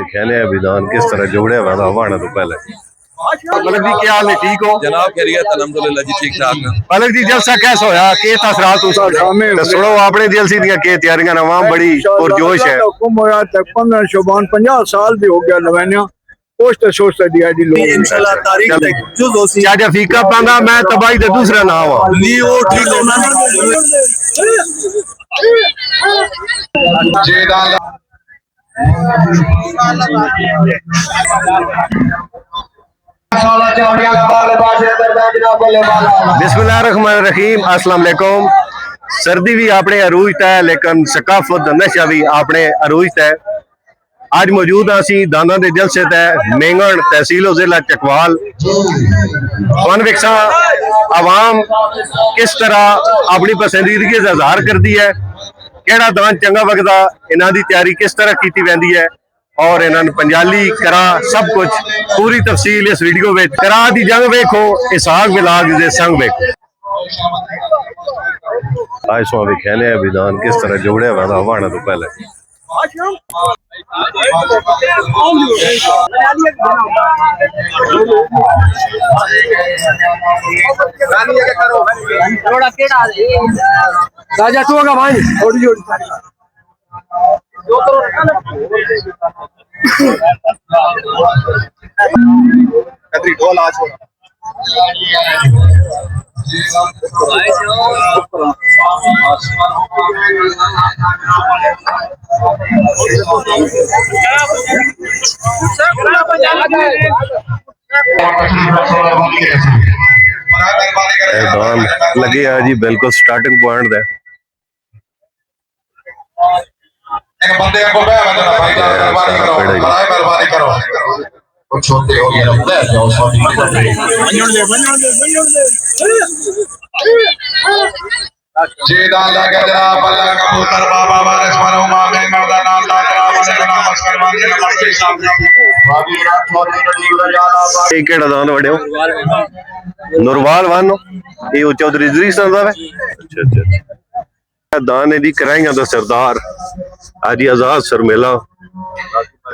कहने अभिधान किस तरह जोड़े हुआ था हवाना तो पहले मलक जी क्या हाल है, ठीक हो जनाब? खैरियत अल्हम्दुलिल्लाह जी, ठीक ठाक। मलक जी जलसा कैसा होया, के असरात उस तो सुनो अपने जलसी दी के तैयारियां नवाम बड़ी पुरजोश है। हुक्म होया तक 15 शुबान 50 साल भी हो गया लवानिया पोस्ट सोचता दिया दी लोग इंशाल्लाह तारीख तक जो दोसी चाचा फीका पांगा मैं तबाही दे दूसरा नाम आ नी वो ठीक है ना। बिस्मिल्लाहिर्रहमानिर्रहीम, अस्सलाम वालेकुम। सर्दी भी अपने अरूज है लेकिन सकाफत नशा भी अपने अरूज है। आज मौजूद असी दाना के जलसे तय मेंगण तहसील जिला चकवाल विकसा आवाम किस तरह अपनी पसंदीदगी का इजहार करती है, केड़ा दान चंगा वगदा, इन्हां दी तैयारी किस तरह की वेंदी है और इन्होंने पंजाली करा सब कुछ पूरी तफसील इस वीडियो में। करा दी जंग वेखो, इसहाक विलाग दे संग वेखो। आज स्वामी कहने अभिधान किस तरह जोड़े हुआ था हवाना तो पहले राजा तू होगा भाई थोड़ी जोड़ी कतरी ढोल आज हो दान लगे है जी बिल्कुल स्टार्टिंग पॉइंट है। बंदे को मेहरबानी करो छोटे हो गए जाओ जी दान लगे जनाब अल्लाह कबूतर बाबा वारिस मरहुमा में मर्दा नाम ला जनाब नमस्कार मांगे नमस्ते साहब ये केड़ा दान वड़ियो नुरवाल वानो ये चौधरी जरी सरदार है। अच्छा अच्छा दान है जी कराइयां दा सरदार हाजी आजाद सरमेला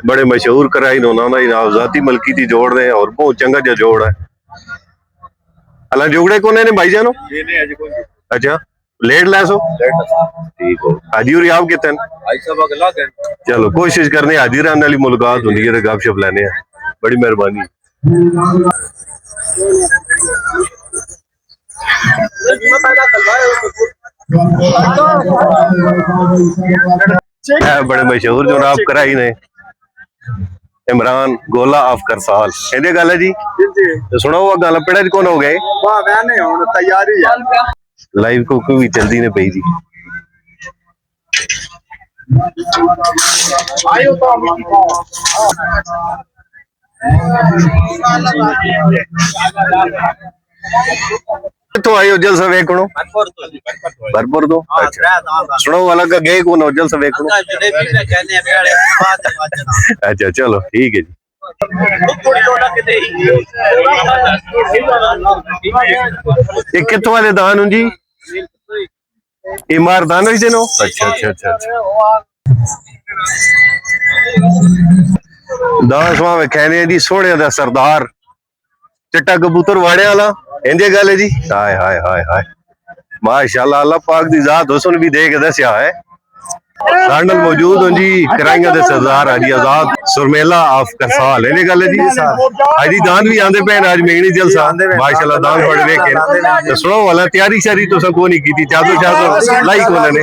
बड़े मशहूर कराई उन्होंने आजादी मलकी थी जोड़ रहे और बहुत चंगा जा जोड़ है। अल्लाह जोड़े को ने भाई जानो अच्छा लेट लैसो ठीक हो हाजी और आप कितने चलो कोशिश करने हाजी रहने वाली मुलाकात होनी है गपशप लेने बड़ी मेहरबानी। बड़े मशहूर जो आप कराई ने इमरान गोला ऑफ करसाल कहते गल है जी तो सुनो वो गल पेड़ा कौन हो गए तैयारी है लाइव को भी चलती ने पई जी तो आयो जलसा वेखणो भरपुर तो अच्छा सुनो अलग गए कौन हो जलसा वेखणो अच्छा चलो ठीक है जी। ये कितों वाले दान हूं जी इमार दान ही देनो अच्छा अच्छा अच्छा अच्छा दान स्वामी कहने जी सोने दा सरदार चिट्टा कबूतर वाड़े वाला इंजे गल है जी हाय हाय हाय हाय माशाल्लाह अल्लाह पाक दी जात हुस्न भी देख दस्या है। सांडल मौजूद हो जी कराइयां दे सरदार हाजी आजाद सुरमेला ऑफ करसाल इन्हें गल है जी हाजी दान भी आंदे पे आज मेगनी जलसा माशाल्लाह दान बड़े वेखे तो सुनो वाला तैयारी शारी तो सब को नहीं की थी चादो चादो लाई को ने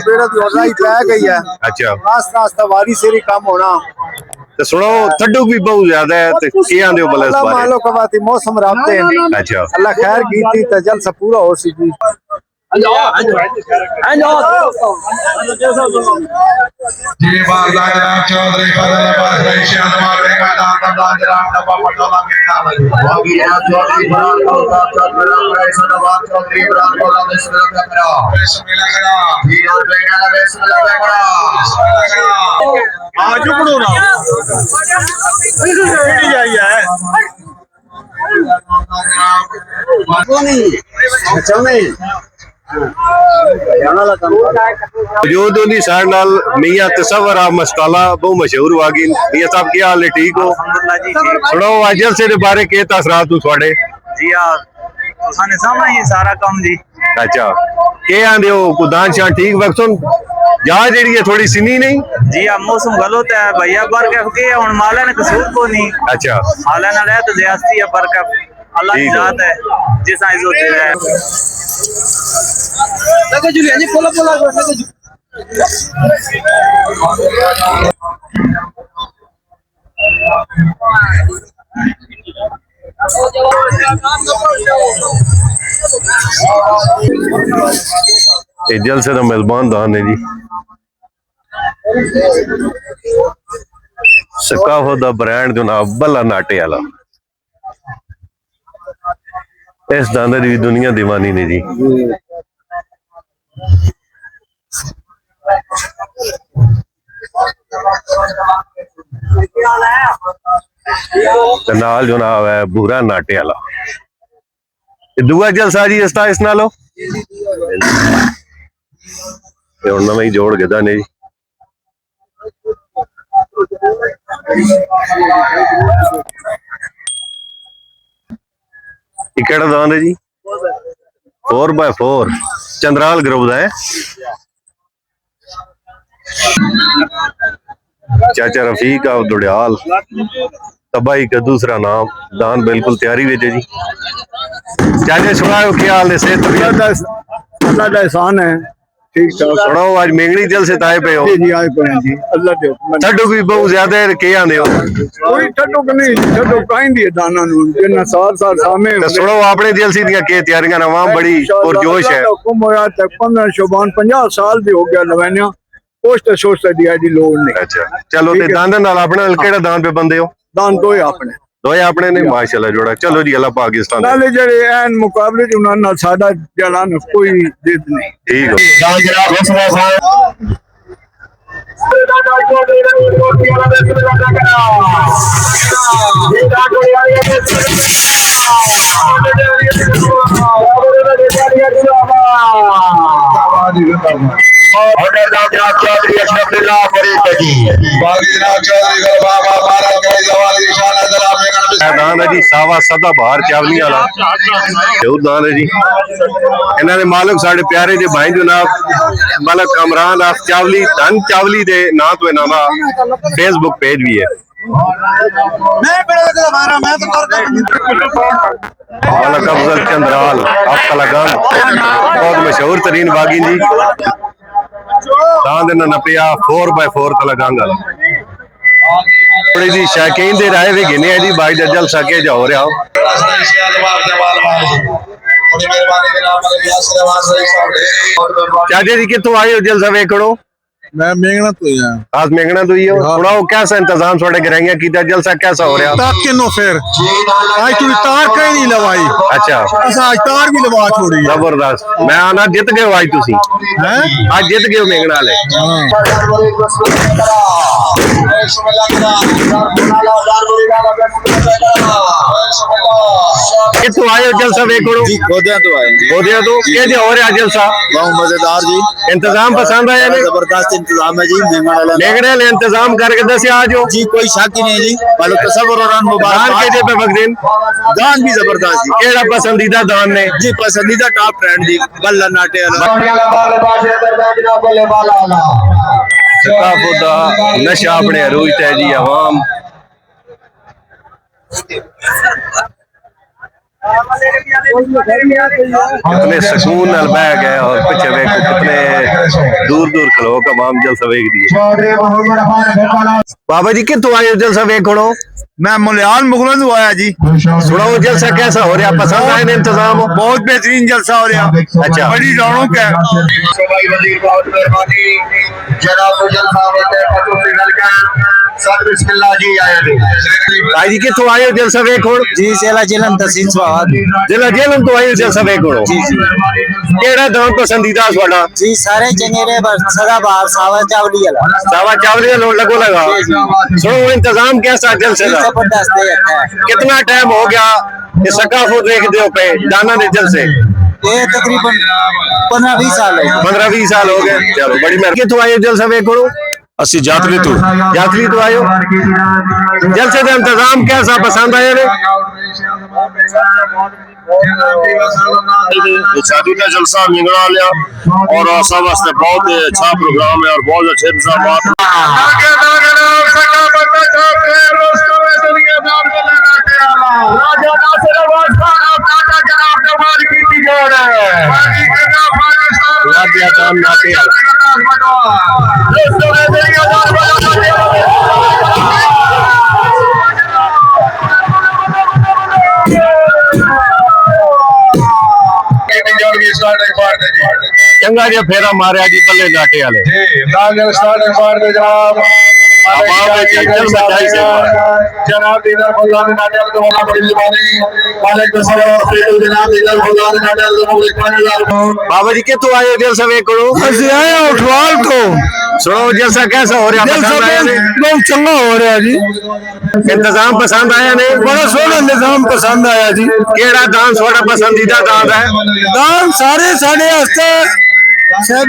लाई पै गई है अच्छा आस्ता आस्ता वारी सेरी काम होना तो सुनो ठंडू भी बहुत ज्यादा है तो के आंदे हो भला इस बारे मालो कवाती मौसम राबते हैं अच्छा अल्लाह खैर की थी तो जलसा पूरा हो सी जी जी बार जनाब चौधरी फजल अब्बास रईस अनवर के मैदान का जनाब डब्बा पटोला के नाम बागी चौधरी फरार को चौधरी रईस अनवर चौधरी फरार को बिस्मिल्लाह करो बिस्मिल्लाह करो जी और बेटा बिस्मिल्लाह करो आज जुगड़ो ना पीड़ी आई है ਮੌਜੂਦ ਹੁੰਦੀ ਸਾਡੇ ਨਾਲ ਮੀਆਂ ਤਸਵਰ ਆ ਮਸਤਾਲਾ ਬਹੁਤ ਮਸ਼ਹੂਰ ਵਾਗੀ ਮੀਆਂ ਸਾਹਿਬ ਕੀ ਹਾਲ ਹੈ ਠੀਕ ਹੋ ਸੁਣਾਓ ਅੱਜ ਜਲਸੇ ਦੇ ਬਾਰੇ ਕੀ ਤਾਸਰਾਤ ਤੂੰ ਤੁਹਾਡੇ जी हाँ साने सामने ही सारा काम जी अच्छा के आंदे हो कुदान शान ठीक वक्त सुन जहाँ जेड़ी है थोड़ी सिनी नहीं जी हाँ मौसम गलत है भैया बरकत के हुन माला ने कसूर को नहीं अच्छा माला ने रहे तो ज्यादती है बरकत अल्लाह की ठीक है। जात है जिस आइज होते रहे ये जलसे का मेजबान दान है जी सकाफत का ब्रांड जो ना बल्ला नाटे वाला इस दाने की दुनिया दीवानी ने जी ते नाल जो नाम है भूरा नाटे वाला दुआ जलसा जी इस नालो ते हुण नवां ही जोड़ के दाने जी ये केड़ा दान है जी 4x4 चंद्राल ग्रुप का है चाचा रफीक आप दुड़ियाल तबाही का दूसरा नाम दान बिल्कुल तैयारी में है जी चाचा सुनाओ क्या हाल है सेहत अल्लाह का एहसान है ठीक ठाक सुनाओ आज मेंगनी जल से ताए पे हो जी जी आए पे हैं जी अल्लाह के हुक्म नाल। ठंडू भी बहुत ज्यादा है के आंदे हो कोई ठंडो नहीं ठंडो काइंदी है दाना नु जिन्ना सार सामे तो सुनो अपने जलसी दी के तैयारियां नवां बड़ी पुरजोश है हुक्म होया तक 15 शोबान 50 साल भी हो गया लवैनिया पोस्ट सोच दी आई दी लोड़ नहीं अच्छा चलो ते दान नाल अपने नाल केड़ा दान पे बंदे हो दान तो अपने दोए अपने ने माशाल्लाह जोड़ा चलो जी अल्लाह पाकिस्तान नाले जड़े एन मुकाबले च उन्हां नाल साडा जड़ा न कोई जिद नहीं ठीक हो दान है जी सावा सदा बाहर चावली वाला जरूर दान है जी इन्हों ने मालिक साढ़े प्यारे जे भाई जनाब मालिक कमरान आफ चावली धन चावली दे ना तो इन्हों का फेसबुक पेज भी है मालिक अफजल चंद्राल आपका लगान बहुत मशहूर तरीन बागी जी दान इन्होंने नपिया 4x4 का लगांगा थोड़ी जी शौकीन दे राय भी गिने जी भाई जल सके जा हो रहा हो चाचा जी कितों आए हो जलसा वेखड़ो मैं मेंगना तो यार आज मेंगना तो ही हो सुनाओ कैसा इंतजाम थोड़े कराएंगे किया जलसा कैसा हो रहा ताक के नो फिर आज तू तार कहीं नहीं लवाई अच्छा असा आज तार भी लवा छोड़ी जबरदस्त मैं आना जित गए हो आज तुसी हैं आज जित गए हो मेंगना वाले कितों आए हो जलसा वेखड़ो गोदिया तो आए जी बोदिया तो क्या जो हो रहा जलसा बहुत मजेदार जी इंतजाम पसंद आया ने जबरदस्त इंतजाम है जी मेंगना वाला मेंगने वाले इंतजाम करके दस आज हो जी कोई शक ही नहीं जी वालों तसव्वुर और दान मुबारक के जे पे वक्दिन दान भी जबरदस्त जी केड़ा पसंदीदा दान ने जी पसंदीदा टॉप ट्रेंड जी बल्ला नाटे वाला सकाफत दा नशा अपने अरूज ते जी अवाम कितने सुकून नाल बह गए और पीछे वेखो कितने दूर दूर खलो के अवाम जलसा वेख दी बाबा जी कितों आए हो जलसा वेखड़ो मैं मुलियान मुगलों से आया जी सुनाओ जलसा कैसा हो रहा पसंद आए ने इंतजाम बहुत बेहतरीन जलसा हो रहा अच्छा बड़ी रौनक है भाई जी कितों आए हो जलसा वेखो जी सेला जिलन तहसील स्वाद जिला जेलम तो आए हो जलसा वेखो केड़ा दान पसंदीदा थोड़ा जी सारे चंगेरे बस सदा बाहर सावा चावली वाला सावा चावली लो लगो लगा सुनो इंतजाम कैसा जलसे का जबरदस्त है कितना टाइम हो गया ये सकाफत देखते हो पे दाना ने जलसे ये तकरीबन 15-20 साल है 15-20 साल हो गए। चलो बड़ी मेहरबानी। कितों आए हो जलसा वेखो? असि जातली तो यात्री तो आयो। जलसे का इंतजाम कैसा पसंद आया ने? शादी का जलसा मिंगड़ा लिया और सब वास्ते बहुत अच्छा प्रोग्राम है और बहुत अच्छे इंतजाम चंगा जी फेरा मारिया जी बल्ले नाटे वाले बाबा जी कितों आए हो जलसा वेखो? ਅਸੀਂ ਆਏ ਹਾਂ ਉਠਵਾਲ ਤੋਂ। सुनो जलसा कैसा हो रहा? जलसा पसंद आया ने? बहुत चंगा हो रहा जी। इंतजाम पसंद आया ने? बड़ा सोहना निजाम पसंद आया जी। केड़ा डांस थोड़ा पसंदीदा डांस है? दान सारे साढ़े हस्ते सब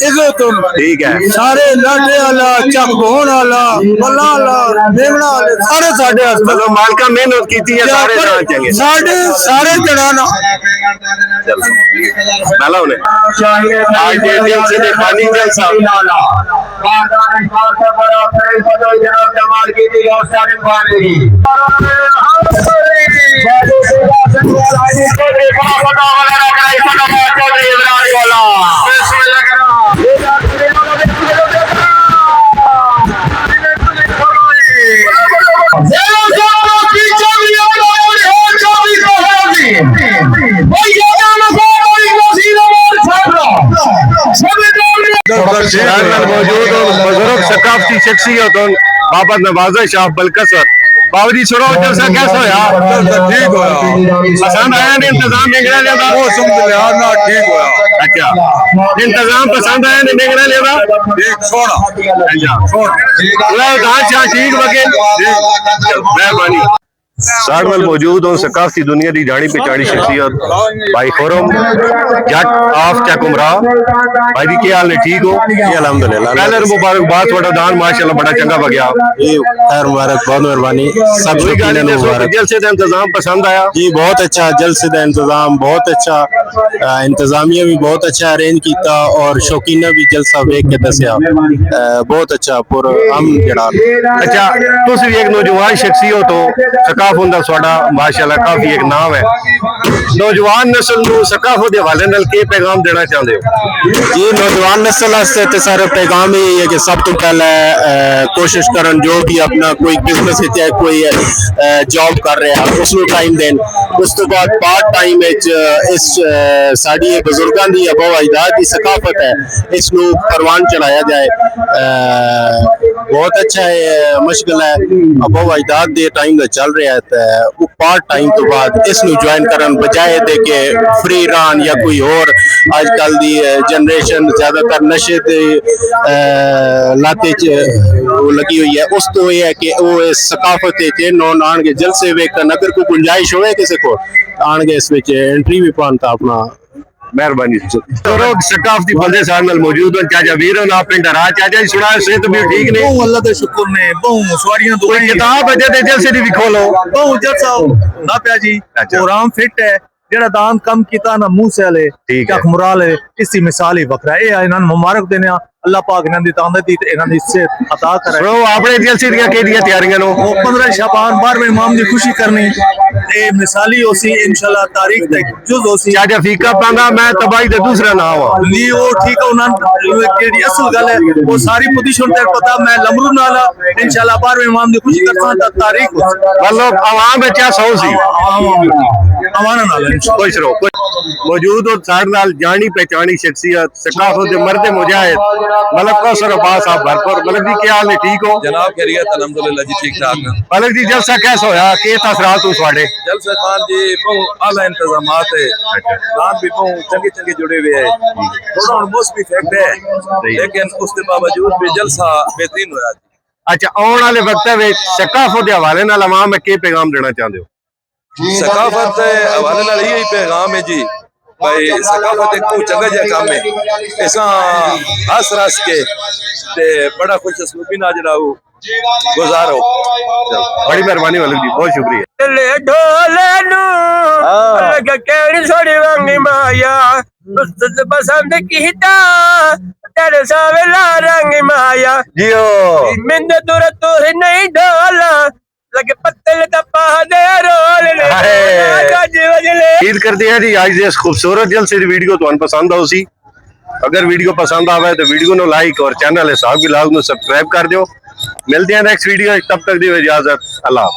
इज्जत ठीक है। सारे लाडे वाला चक भोन वाला बल्ला वाला मेमना वाले सारे साढ़े हस्ते मतलब मालका मेहनत की है सारे डांस चंगे साढ़े सारे जनाना पहला उन्हें आज ये जलसे दे पानी जलसा मौजूद बुजुर्ग सकाफती शख्सियत बाबा नवाजा शाह बलकसर। बाबू जी सुनो जलसा कैसा होया? ठीक होया पसंद आया ने? इंतजाम निकला लेदा? मौसम के लिहाज ना ठीक होया अच्छा इंतजाम पसंद आया ने? निकला लेदा? ठीक सोना अच्छा दांचा ठीक वगे मेहरबानी। साथ में मौजूद हो सकाफती दुनिया की जानी पहचानी शख्सियत भाई खुरम जट ऑफ चकुमरा। भाई जी क्या हाल ने? ठीक हो? अल्हम्दुलिल्लाह पहले मुबारकबाद थोड़ा दान माशाल्लाह बड़ा चंगा बगया। खैर मुबारक बहुत मेहरबानी सब जलसे का इंतजाम पसंद आया जी बहुत अच्छा जलसे का इंतजाम बहुत अच्छा इंतजामिया भी बहुत अच्छा अरेंज किया और शौकीना भी जलसा वेख के दसिया बहुत अच्छा पूरा हम जड़ा। अच्छा तुम भी एक नौजवान शख्सियत हो सकाफत का साडा माशाल्लाह काफी एक नाम है नौजवान नस्ल को सकाफत के हवाले नाल के पैगाम देना चाहते हो? जी नौजवान नस्ल वास्ते तो सारा पैगाम ही है कि सब तो पहले कोशिश करन जो भी अपना कोई बिजनेस है चाहे कोई जॉब कर रहा है उसको टाइम देन उस तो बाद पार्ट टाइम इस साड़ी बुजुर्गों की अबो अजदाद की सकाफत है इसको परवान चलाया जाए बहुत अच्छा है मुश्किल है अबो अजदाद के टाइम का चल रहा है तो पार्ट टाइम तो बाद इसको ज्वाइन करन बजाय दे के फ्री रन या कोई और आजकल दी जनरेशन ज्यादातर नशे के लाते लगी हुई है उस तो यह है कि वो इस सकाफत नौन आने जलसे वेखन अगर कोई गुंजाइश हो किसी को आने इस एंट्री भी पाता अपना मेहरबानी सकाफती बंदे साथ नाल मौजूद हैं चाचा वीर ना पिंड रा चाचा जी सुना सेहत भी ठीक ने? अल्लाह का शुक्र ने बहु सवारियां दो कोई किताब अजे ते जलसे दी भी खोलो बहु जलसा ना पिया जी प्रोग्राम फिट है जेड़ा दान कम कीता ना मुंह से वाले ठीक है। चक मुराल है इसकी मिसाल ही वखरा है इन्हां मुबारक देने अल्लाह पाक इन्हां दी तांदती ते इन्हां दी सेहत अता करे। सुनो अपने जलसे दी केडियां तैयारियां नो? वो 15 शाबान 12वें इमाम दी खुशी करनी ए मिसाली होसी इंशाल्लाह तारीख तक जुज होसी चाचा फीका पांगा मैं तबाही दे दूसरा नाम हुआ नी वो ठीक है उन्हां केडी असल गल है वो सारी पोजीशन ते पता मैं लमरू नाला इंशाल्लाह 12वें इमाम दी खुशी करता ता तारीख मतलब आवाम में सौ सी अमाना नाला कोई सरो मौजूद हो साथ नाल जानी पहचानी शख्सियत सकाफत दे मर्द मुजाहिद मलक कौसर अब्बास साहब भरपुर। मलक जी क्या हाल है? ठीक हो? जनाब खैरियत अल्हम्दुलिल्लाह जी ठीक ठाक है। मलक जी जलसा कैसा होया? के असरात हो ਤੁਹਾਡੇ? जलसे खान जी बहुत आला इंतजामात है नाम भी बहुत चंगे चंगे जुड़े हुए हैं थोड़ा मौसमी फैक्ट है लेकिन उसके बावजूद भी जलसा बेहतरीन होया। अच्छा आने वाले वक्त में सकाफत के हवाले नाल आवाम में के पैगाम देना चाहते हो? सकाफत हवाले नाल यही पैगाम है जी भाई सकाफत एक को जगह जगह काम है ऐसा हंस रस के ते बड़ा खुश असलूबी ना जरा गुजारो। बड़ी मेहरबानी वाली जी, बहुत शुक्रिया। ले ढोले नू लग केड़ी सोड़ी वांगी माया उस्त पसंद कीता तेरे सावेला रंग माया जियो मिंद दूर तू नहीं ढोला लगे पत्तल दा पा दे रोल ले गज वजले। उम्मीद करते हैं जी आज इस खूबसूरत जलसे दी वीडियो तुहानू पसंद आओ सी। अगर वीडियो पसंद आवे तो वीडियो नो लाइक और चैनल हिसाब की लाग नो सब्सक्राइब कर दियो। मिलते हैं नेक्स्ट वीडियो, तब तक दी इजाजत, अल्लाह।